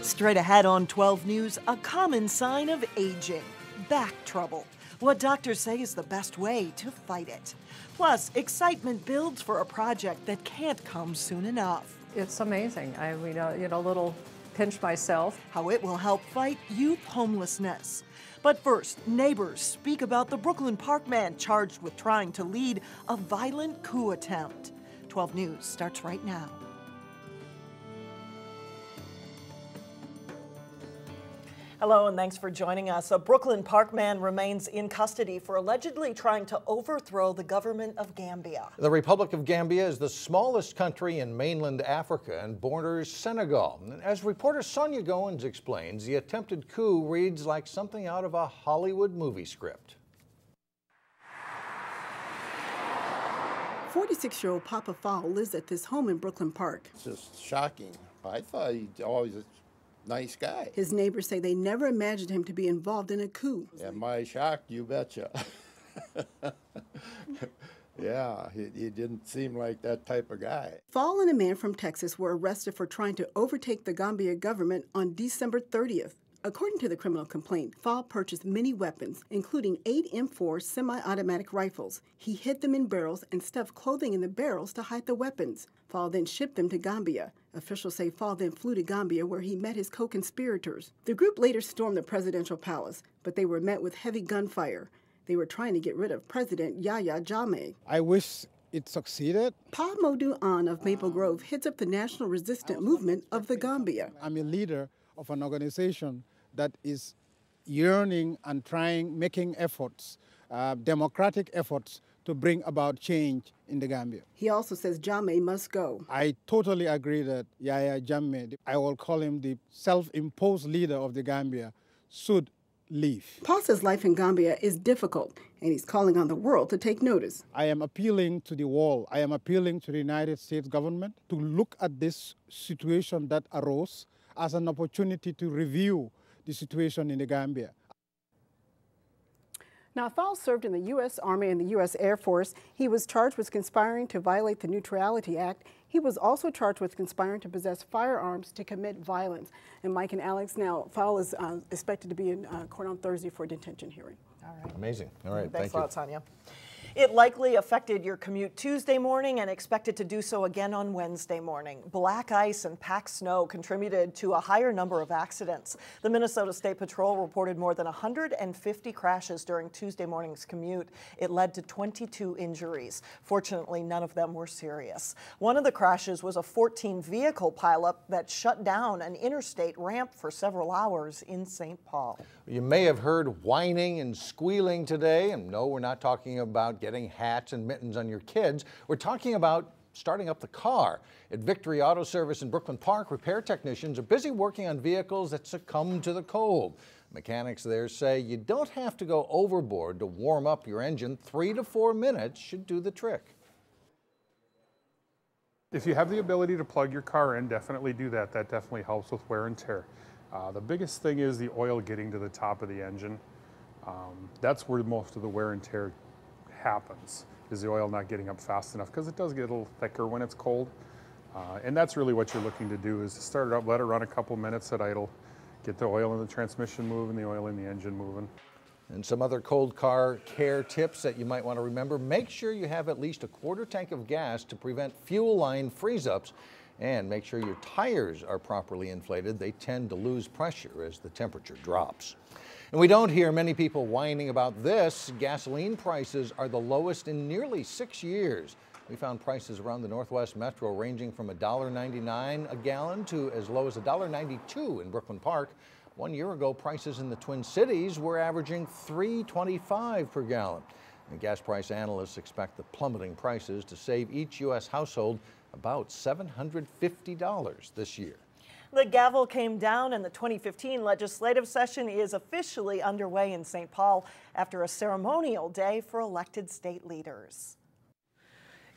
Straight ahead on 12 News, a common sign of aging, back trouble. What doctors say is the best way to fight it. Plus, excitement builds for a project that can't come soon enough. It's amazing. I mean, a little pinch myself. How it will help fight youth homelessness. But first, neighbors speak about the Brooklyn Park man charged with trying to lead a violent coup attempt. 12 News starts right now. Hello and thanks for joining us. A Brooklyn Park man remains in custody for allegedly trying to overthrow the government of Gambia. The Republic of Gambia is the smallest country in mainland Africa and borders Senegal. As reporter Sonia Goins explains, the attempted coup reads like something out of a Hollywood movie script. 46-year-old Papa Fall lives at this home in Brooklyn Park. It's just shocking. I thought he'd always nice guy. His neighbors say they never imagined him to be involved in a coup. Am I shocked? You betcha. Yeah, he didn't seem like that type of guy. Fall and a man from Texas were arrested for trying to overtake the Gambia government on December 30th. According to the criminal complaint, Fall purchased many weapons, including 8 M4 semi-automatic rifles. He hid them in barrels and stuffed clothing in the barrels to hide the weapons. Fall then shipped them to Gambia. Officials say Fall then flew to Gambia where he met his co-conspirators. The group later stormed the presidential palace, but they were met with heavy gunfire. They were trying to get rid of President Yahya Jammeh. I wish it succeeded. Pa Modu An of Maple Grove heads up the national resistance movement of the Gambia. I'm a leader of an organization that is yearning and making efforts, democratic efforts to bring about change in the Gambia. He also says Jammeh must go. I totally agree that Yahya Jammeh, I will call him the self-imposed leader of the Gambia, should leave. Paul says life in Gambia is difficult, and he's calling on the world to take notice. I am appealing to the world. I am appealing to the United States government to look at this situation that arose as an opportunity to review the situation in the Gambia. Now, Fall served in the U.S. Army and the U.S. Air Force. He was charged with conspiring to violate the Neutrality Act. He was also charged with conspiring to possess firearms to commit violence. And Mike and Alex, now, Fall is expected to be in court on Thursday for a detention hearing. All right. Amazing. All right, Thanks thank you. a lot, Sonia. It likely affected your commute Tuesday morning and expected to do so again on Wednesday morning. Black ice and packed snow contributed to a higher number of accidents. The Minnesota State Patrol reported more than 150 crashes during Tuesday morning's commute. It led to 22 injuries. Fortunately, none of them were serious. One of the crashes was a 14-vehicle pileup that shut down an interstate ramp for several hours in St. Paul. You may have heard whining and squealing today, and no, we're not talking about getting hats and mittens on your kids. We're talking about starting up the car. At Victory Auto Service in Brooklyn Park, repair technicians are busy working on vehicles that succumb to the cold. Mechanics there say you don't have to go overboard to warm up your engine. 3 to 4 minutes should do the trick. If you have the ability to plug your car in, definitely do that. That definitely helps with wear and tear. The biggest thing is the oil getting to the top of the engine. That's where most of the wear and tear happens, is the oil not getting up fast enough, because it does get a little thicker when it's cold. And that's really what you're looking to do, is to start it up, let it run a couple minutes at idle, get the oil in the transmission moving, the oil in the engine moving. And some other cold car care tips that you might want to remember: make sure you have at least a quarter tank of gas to prevent fuel line freeze-ups. And make sure your tires are properly inflated. They tend to lose pressure as the temperature drops. And we don't hear many people whining about this. Gasoline prices are the lowest in nearly 6 years. We found prices around the Northwest Metro ranging from $1.99 a gallon to as low as $1.92 in Brooklyn Park. 1 year ago, prices in the Twin Cities were averaging $3.25 per gallon. And gas price analysts expect the plummeting prices to save each U.S. household about $750 this year. The gavel came down and the 2015 legislative session is officially underway in St. Paul after a ceremonial day for elected state leaders.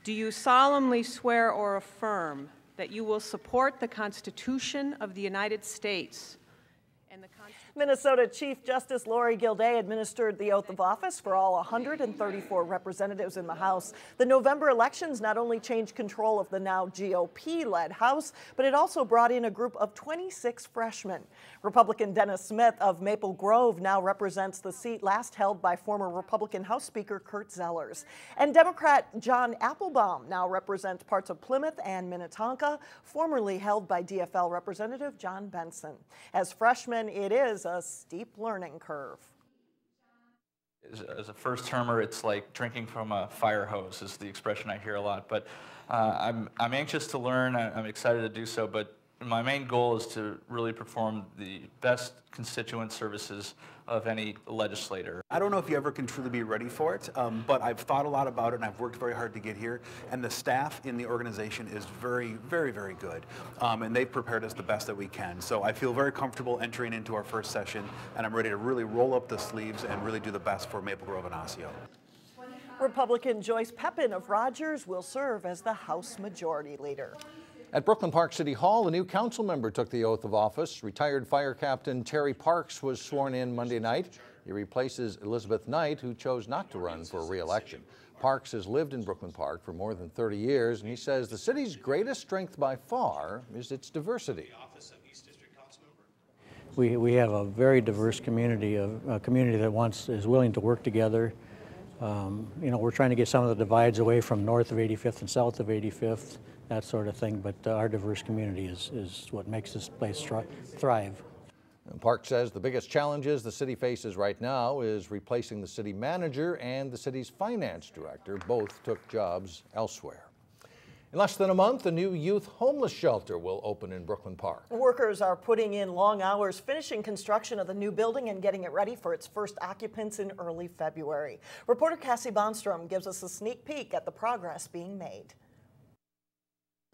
Do you solemnly swear or affirm that you will support the Constitution of the United States and the Constitution Minnesota Chief Justice Lori Gilday administered the oath of office for all 134 representatives in the House. The November elections not only changed control of the now GOP-led House, but it also brought in a group of 26 freshmen. Republican Dennis Smith of Maple Grove now represents the seat last held by former Republican House Speaker Kurt Zellers. And Democrat John Applebaum now represents parts of Plymouth and Minnetonka, formerly held by DFL Representative John Benson. As freshmen, it is a steep learning curve. As a first-termer, it's like drinking from a fire hose is the expression I hear a lot. But I'm anxious to learn. I'm excited to do so. But my main goal is to really perform the best constituent services of any legislator. I don't know if you ever can truly be ready for it, but I've thought a lot about it and I've worked very hard to get here. And the staff in the organization is very, very, very good. And they've prepared us the best that we can. So I feel very comfortable entering into our first session, and I'm ready to really roll up the sleeves and really do the best for Maple Grove and Osseo. Republican Joyce Pepin of Rogers will serve as the House Majority Leader. At Brooklyn Park City Hall, a new council member took the oath of office. Retired Fire Captain Terry Parks was sworn in Monday night. He replaces Elizabeth Knight, who chose not to run for re-election. Parks has lived in Brooklyn Park for more than 30 years, and he says the city's greatest strength by far is its diversity. We have a very diverse community, a community that is willing to work together. You know, we're trying to get some of the divides away from north of 85th and south of 85th, that sort of thing, but our diverse community is what makes this place thrive. And Park says the biggest challenges the city faces right now is replacing the city manager and the city's finance director. Both took jobs elsewhere. In less than a month, a new youth homeless shelter will open in Brooklyn Park. Workers are putting in long hours finishing construction of the new building and getting it ready for its first occupants in early February. Reporter Cassie Bonstrom gives us a sneak peek at the progress being made.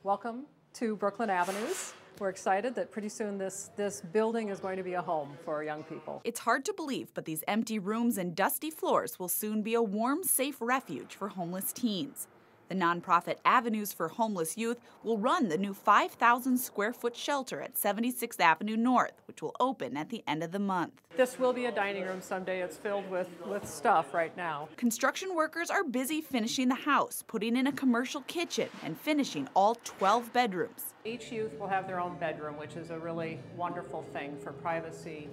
Welcome to Brooklyn Avenues. We're excited that pretty soon this building is going to be a home for young people. It's hard to believe, but these empty rooms and dusty floors will soon be a warm, safe refuge for homeless teens. The nonprofit Avenues for Homeless Youth will run the new 5,000-square-foot shelter at 76th Avenue North, which will open at the end of the month. This will be a dining room someday. It's filled with stuff right now. Construction workers are busy finishing the house, putting in a commercial kitchen, and finishing all 12 bedrooms. Each youth will have their own bedroom, which is a really wonderful thing for privacy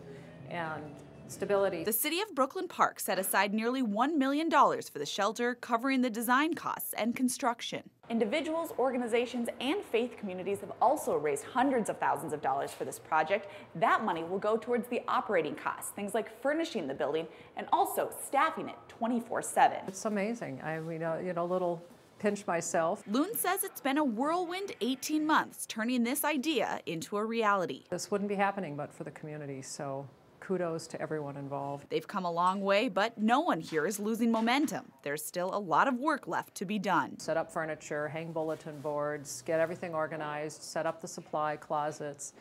and stability. The city of Brooklyn Park set aside nearly $1 million for the shelter, covering the design costs and construction. Individuals, organizations, and faith communities have also raised hundreds of thousands of dollars for this project. That money will go towards the operating costs, things like furnishing the building and also staffing it 24/7. It's amazing. I mean, a little pinch myself. Loon says it's been a whirlwind 18 months, turning this idea into a reality. This wouldn't be happening but for the community, so kudos to everyone involved. They've come a long way, but no one here is losing momentum. There's still a lot of work left to be done. Set up furniture, hang bulletin boards, get everything organized, set up the supply closets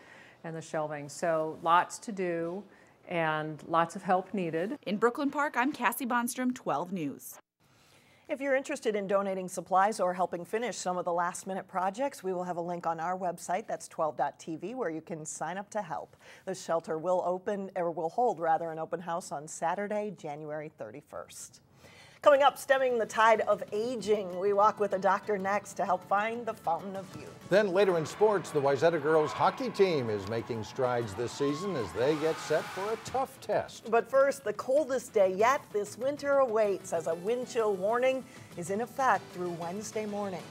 and the shelving. So lots to do and lots of help needed. In Brooklyn Park, I'm Cassie Bonstrom, 12 News. If you're interested in donating supplies or helping finish some of the last-minute projects, we will have a link on our website, that's 12.tv, where you can sign up to help. The shelter will hold an open house on Saturday, January 31st. Coming up, stemming the tide of aging, we walk with a doctor next to help find the fountain of youth. Then later in sports, the Wayzata girls hockey team is making strides this season as they get set for a tough test. But first, the coldest day yet this winter awaits as a wind chill warning is in effect through Wednesday morning.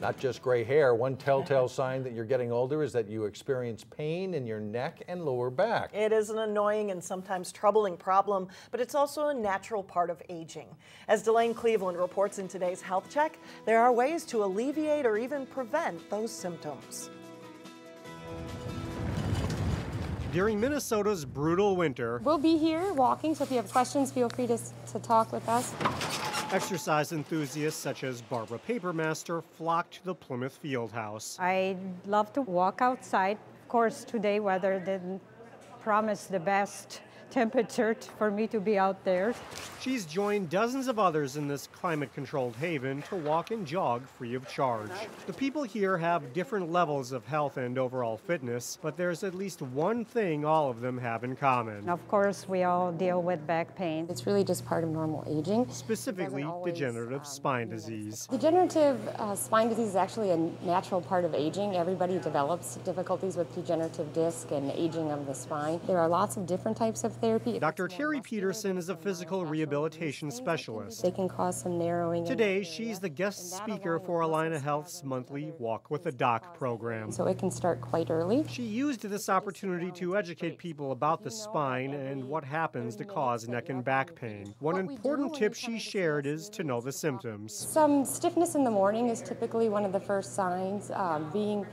Not just gray hair. One telltale sign that you're getting older is that you experience pain in your neck and lower back. It is an annoying and sometimes troubling problem, but it's also a natural part of aging. As Delane Cleveland reports in today's Health Check, there are ways to alleviate or even prevent those symptoms. During Minnesota's brutal winter, we'll be here walking, so if you have questions, feel free to talk with us. Exercise enthusiasts such as Barbara Papermaster flocked to the Plymouth Fieldhouse. I love to walk outside. Of course, today weather didn't promise the best temperature for me to be out there. She's joined dozens of others in this climate-controlled haven to walk and jog free of charge. The people here have different levels of health and overall fitness, but there's at least one thing all of them have in common. Of course, we all deal with back pain. It's really just part of normal aging. Specifically, degenerative spine disease. Degenerative spine disease is actually a natural part of aging. Everybody develops difficulties with degenerative disc and aging of the spine. There are lots of different types of therapy. Dr. Terry Peterson is a physical rehabilitation specialist. They can cause some narrowing. Today, she's the guest speaker for Allina Health's monthly Walk with a Doc program. So it can start quite early. She used this opportunity to educate people about the spine and what happens to cause neck and back pain. One important tip she shared is to know the symptoms. Some stiffness in the morning is typically one of the first signs. Being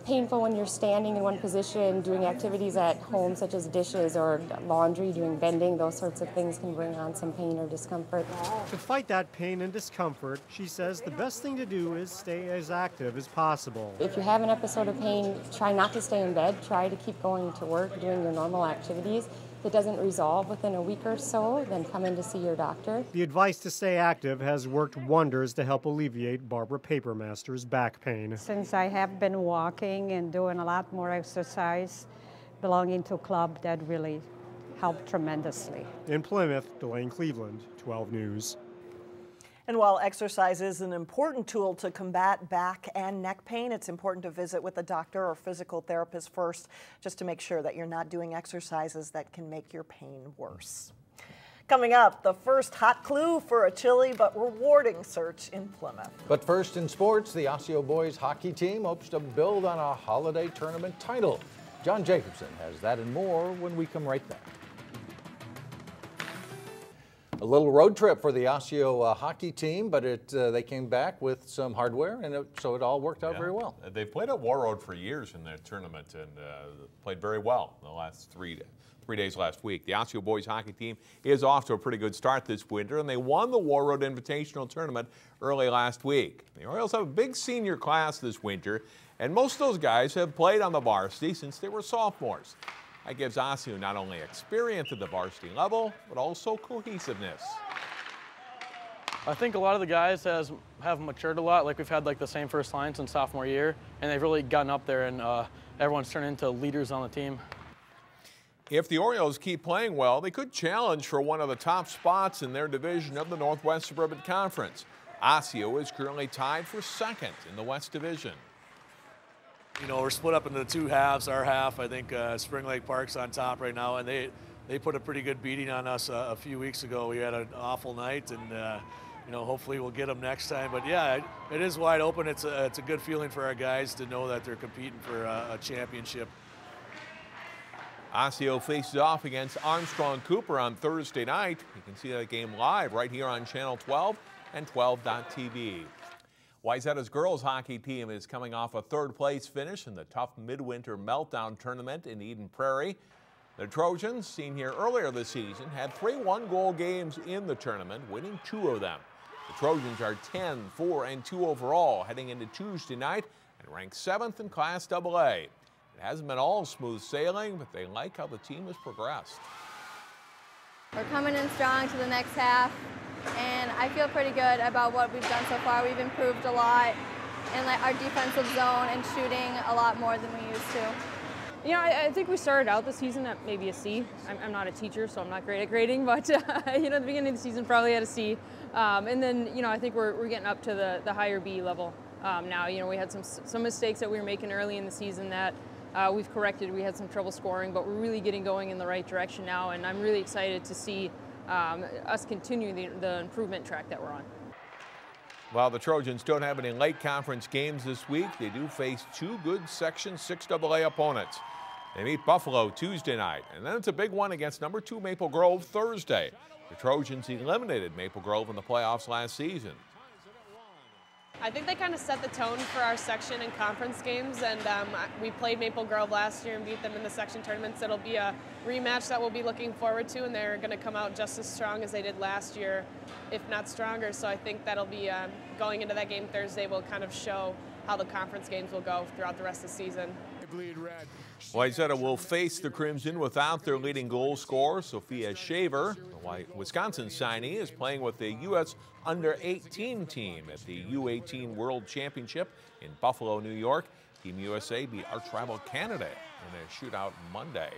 painful when you're standing in one position, doing activities at home such as dishes or laundry, doing bending, those sorts of things can bring on some pain or discomfort. To fight that pain and discomfort, she says the best thing to do is stay as active as possible. If you have an episode of pain, try not to stay in bed. Try to keep going to work, doing your normal activities. If it doesn't resolve within a week or so, then come in to see your doctor. The advice to stay active has worked wonders to help alleviate Barbara Papermaster's back pain. Since I have been walking and doing a lot more exercise, belonging to a club, that really helped tremendously. In Plymouth, Delane Cleveland, 12 News. And while exercise is an important tool to combat back and neck pain, it's important to visit with a doctor or physical therapist first, just to make sure that you're not doing exercises that can make your pain worse. Coming up, the first hot clue for a chilly but rewarding search in Plymouth. But first in sports, the Osseo boys hockey team hopes to build on a holiday tournament title. John Jacobson has that and more when we come right back. A little road trip for the Osseo hockey team, but they came back with some hardware, and so it all worked out very well. They've played at War Road for years in that tournament and played very well the last three days last week. The Osseo boys hockey team is off to a pretty good start this winter, and they won the War Road Invitational Tournament early last week. The Orioles have a big senior class this winter, and most of those guys have played on the varsity since they were sophomores. That gives Osseo not only experience at the varsity level, but also cohesiveness. I think a lot of the guys have matured a lot. Like, we've had the same first line since sophomore year, and they've really gotten up there, and everyone's turned into leaders on the team. If the Orioles keep playing well, they could challenge for one of the top spots in their division of the Northwest Suburban Conference. Osseo is currently tied for second in the West Division. You know, we're split up into the two halves. Our half, I think Spring Lake Park's on top right now, and they put a pretty good beating on us a few weeks ago. We had an awful night, and you know, hopefully we'll get them next time. But yeah, it is wide open. It's a good feeling for our guys to know that they're competing for a championship. Osseo faces off against Armstrong Cooper on Thursday night. You can see that game live right here on Channel 12 and 12.tv. Wayzata's girls hockey team is coming off a third-place finish in the tough midwinter meltdown tournament in Eden Prairie. The Trojans, seen here earlier this season, had 3 one-goal games in the tournament, winning 2 of them. The Trojans are 10-4-2 overall heading into Tuesday night and ranked 7th in Class AA. It hasn't been all smooth sailing, but they like how the team has progressed. We're coming in strong to the next half, and I feel pretty good about what we've done so far. We've improved a lot in our defensive zone and shooting a lot more than we used to. You know, I think we started out the season at maybe a C. I'm not a teacher, so I'm not great at grading, but you know, the beginning of the season probably at a C. And then, you know, I think we're getting up to the higher B level now. You know, we had some mistakes that we were making early in the season that we've corrected. We had some trouble scoring, but we're really getting going in the right direction now, and I'm really excited to see us continue the improvement track that we're on. While the Trojans don't have any late conference games this week, they do face 2 good Section 6AA opponents. They meet Buffalo Tuesday night, and then it's a big one against number 2 Maple Grove Thursday. The Trojans eliminated Maple Grove in the playoffs last season. I think they kind of set the tone for our section and conference games, and we played Maple Grove last year and beat them in the section tournaments. It'll be a rematch that we'll be looking forward to, and they're going to come out just as strong as they did last year, if not stronger. So I think that'll be going into that game Thursday will kind of show how the conference games will go throughout the rest of the season. Wayzata will face the Crimson without their leading goal scorer, Sophia Shaver. The Wisconsin signee is playing with the U.S. Under-18 team at the U18 World Championship in Buffalo, New York. Team USA beat arch rival Canada in a shootout Monday.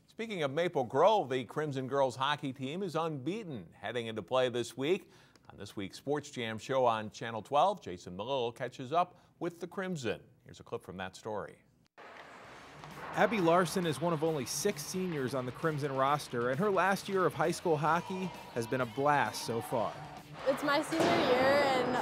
Speaking of Maple Grove, the Crimson girls hockey team is unbeaten heading into play this week. On this week's Sports Jam show on Channel 12, Jason Malil catches up with the Crimson. Here's a clip from that story. Abby Larson is one of only 6 seniors on the Crimson roster, and her last year of high school hockey has been a blast so far. It's my senior year, and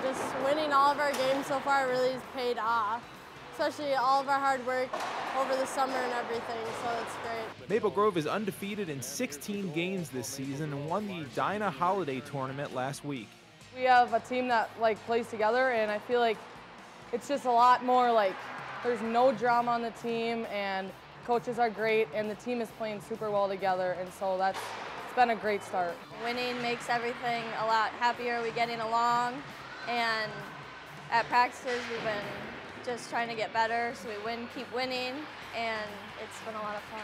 just winning all of our games so far really has paid off, especially all of our hard work over the summer and everything, so it's great. Maple Grove is undefeated in 16 games this season and won the Dinah Holiday Tournament last week. We have a team that plays together, and I feel like it's just a lot more there's no drama on the team, and coaches are great, and the team is playing super well together, and so it's been a great start. Winning makes everything a lot happier. We're getting along, and at practices we've been just trying to get better, so we keep winning, and it's been a lot of fun.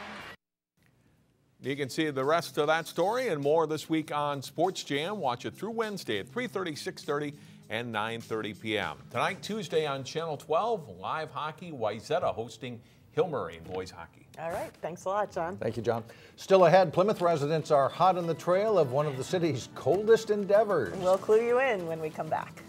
You can see the rest of that story and more this week on Sports Jam. Watch it through Wednesday at 3:30, 6:30, and 9:30 p.m. Tonight, Tuesday on Channel 12, live hockey, Wayzata hosting Hillmurray in boys hockey. All right, thanks a lot, John. Thank you, John. Still ahead, Plymouth residents are hot on the trail of one of the city's coldest endeavors. We'll clue you in when we come back.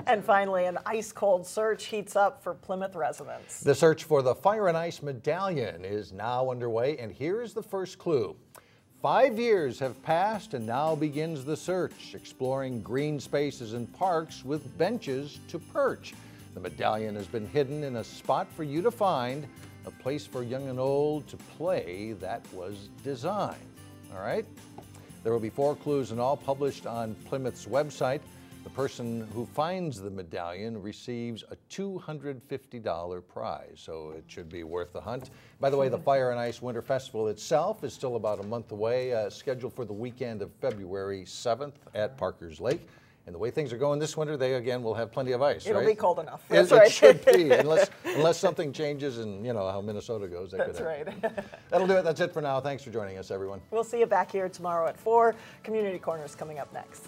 And finally, an ice-cold search heats up for Plymouth residents. The search for the Fire and Ice Medallion is now underway, and here is the first clue. 5 years have passed, and now begins the search, exploring green spaces and parks with benches to perch. The medallion has been hidden in a spot for you to find, a place for young and old to play that was designed. All right? There will be 4 clues in all, published on Plymouth's website. The person who finds the medallion receives a $250 prize, so it should be worth the hunt. By the way, the Fire and Ice Winter Festival itself is still about a month away, scheduled for the weekend of February 7th at Parker's Lake. And the way things are going this winter, they again will have plenty of ice. It'll right? be cold enough. That's right. It should be, unless something changes, and you know how Minnesota goes. That's right. That'll do it. That's it for now. Thanks for joining us, everyone. We'll see you back here tomorrow at 4. Community Corner's coming up next.